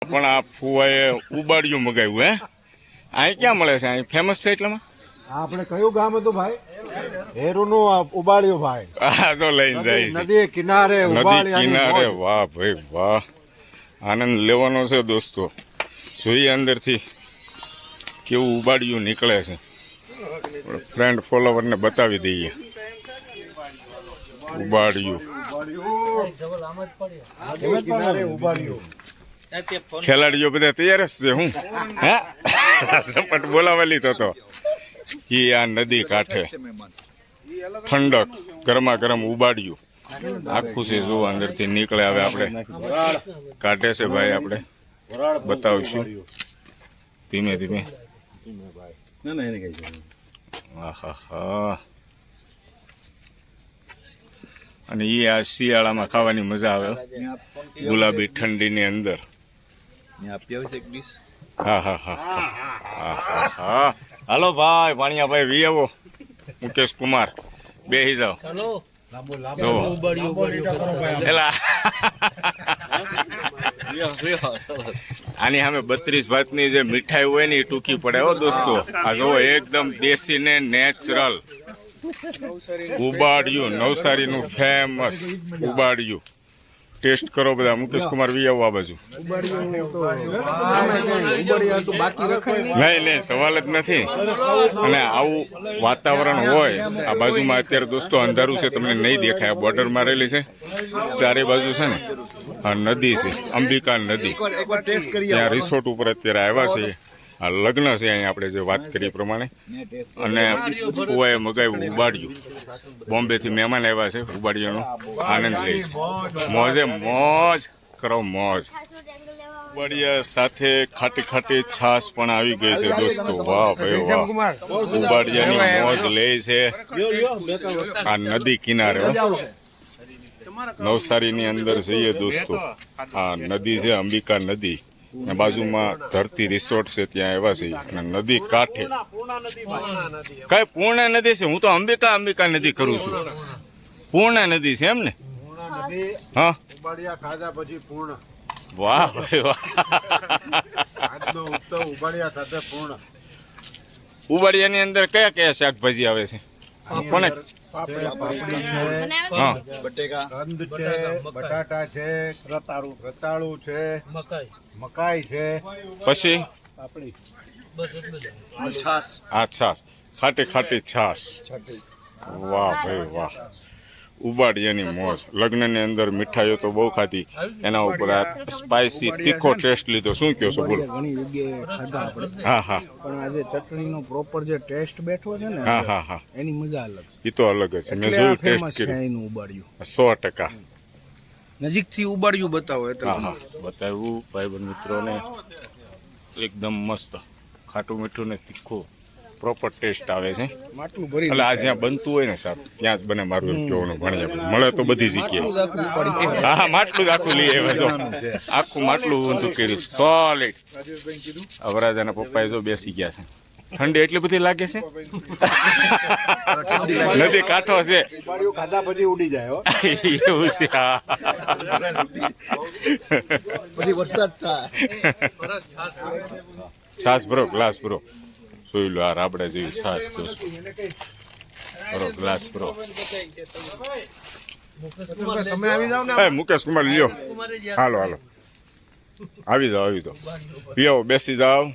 પણ આ ફુવાએ ઉબાડિયું મગાવ્યું હે અહીં ક્યાં મળે છે અહીં ફેમસ છે એટલામાં આપણે કયું ગામ હતું ભાઈ હેરુનું ઉબાડિયું ભાઈ હા તો લઈને જાય છે નદી કિનારે નદી કિનારે વાહ ભાઈ વાહ આનંદ લેવાનો છે દોસ્તો જોઈએ અંદરથી કેવું ઉબાડિયું નીકળે છે ફ્રેન્ડ ફોલોવરને બતાવી દઈએ ઉબાડિયું ખેલાડીઓ બધા તૈયાર જ છે હું હે સપટ બોલાવેલી તો એ આ નદી કાંઠે ઠંડક ગરમા ગરમ ઉબાડિયું આખું છે જો અંદરથી નીકળે હવે આપણે કાઢે છે ભાઈ આપણે બતાવીશું ધીમે ધીમે અને એ આ શિયાળામાં ખાવાની મજા આવે ગુલાબી ઠંડીની અંદર હા હા હા હા હાલો ભાઈ પાણીયા ભાઈ વી આવો મુકેશ કુમાર બેસી જાઓ આની સામે 32 ભાતની જે મીઠાઈ હોય ને એ ટૂંકી પડે હો દોસ્તો આ જો એકદમ દેશી ને natural ubadiyu નવસારીનું famous ubadiyu test કરો બધા મુકેશ કુમાર વી આવો આ બાજુ નહીં સવાલ જ નથી અને આવું વાતાવરણ હોય આ બાજુમાં અત્યારે દોસ્તો અંધારું છે તમને નહીં દેખાય બોર્ડર મારેલી છે ચારે બાજુ છે ને આ નદી છે અંબિકા નદી ત્યાં રિસોર્ટ ઉપર અત્યારે આવ્યા છે આ લગ્ન છે અહીંયા આપણે જે વાત કરી પ્રમાણે અને ફુવાએ મગાવ્યું ઉબાડિયું બોમ્બેથી મહેમાન આવ્યા છે ઉબાડિયાનો આનંદ લે છે મોજે મોજ કરો મોજ ઉબાડિયા સાથે ખાટી ખાટી છાશ પણ આવી ગઈ છે દોસ્તો વાહ ભાઈ વાહ ઉબાડિયાની મોજ લે છે આ નદી કિનારે નવસારીની અંદર જઈએ દોસ્તો આ નદી છે અંબિકા નદી બાજુમાં ધરતી રિસોર્ટ છે ત્યાં આવ્યા છે અને નદી કાંઠે કઈ પૂર્ણા નદી છે હું તો અંબિકા નદી કરું છું પૂર્ણા નદી છે એમ ને હા ખાધા પછી પૂર્ણ વાહ ભાઈ વાહ ઉબાડિયાની અંદર કયા કયા શાકભાજી આવે છે કોને બટાટા છે રતાળુ છે મકાઈ છે પછી આ છાસ ખાટી ખાટી છાસ વાહ ભાઈ વાહ ઉબાડિયાની મોજ લગ્નની અંદર મીઠાઈઓ તો બહુ ખાધી એના ઉપર આ સ્પાઇસી તીખો ટેસ્ટ લીધો શું કહો છો બોલો ઘણી જગ્યાએ ખાધા આપણે હા હા પણ આજે ચટણીનો પ્રોપર જે ટેસ્ટ બેઠો છે ને હા હા હા એની મજા અલગ એ તો અલગ જ છે મેં જોયું ટેસ્ટ છે એનું ઉબાડિયું 100% નજીકથી ઉબાડિયું બતાવો હા હા બતાવ્યું ભાઈબંધ મિત્રોને એકદમ મસ્ત ખાટું મીઠું ને તીખું પ્રોપર ટેસ્ટ આવે છે એટલે આ જ્યાં બનતું હોય ને સાહેબ ત્યાં જ બને મારું એમ કહેવાનું ભણ્યા મળે તો બધી જગ્યાએ હા હા માટલું જ આખું લઈ આવ્યા જો આખું માટલું ઊંધું કર્યું સોલિડ અવરાજાના પપ્પાએ જો બેસી ગયા છે ઠંડી એટલી બધી લાગે છે નદી કાંઠો છે ખાધા પછી ઉડી જાય એવું છે હા પછી વરસાદ થાય છાસ ભરો ગ્લાસ ભરો જોઈ લો આ રાબડા જેવી છાસ દોસ્તો ભરો ગ્લાસ ભરો મુકેશ કુમાર લ્યો હાલો હાલો આવી જાઓ પીઓ બેસી જાઓ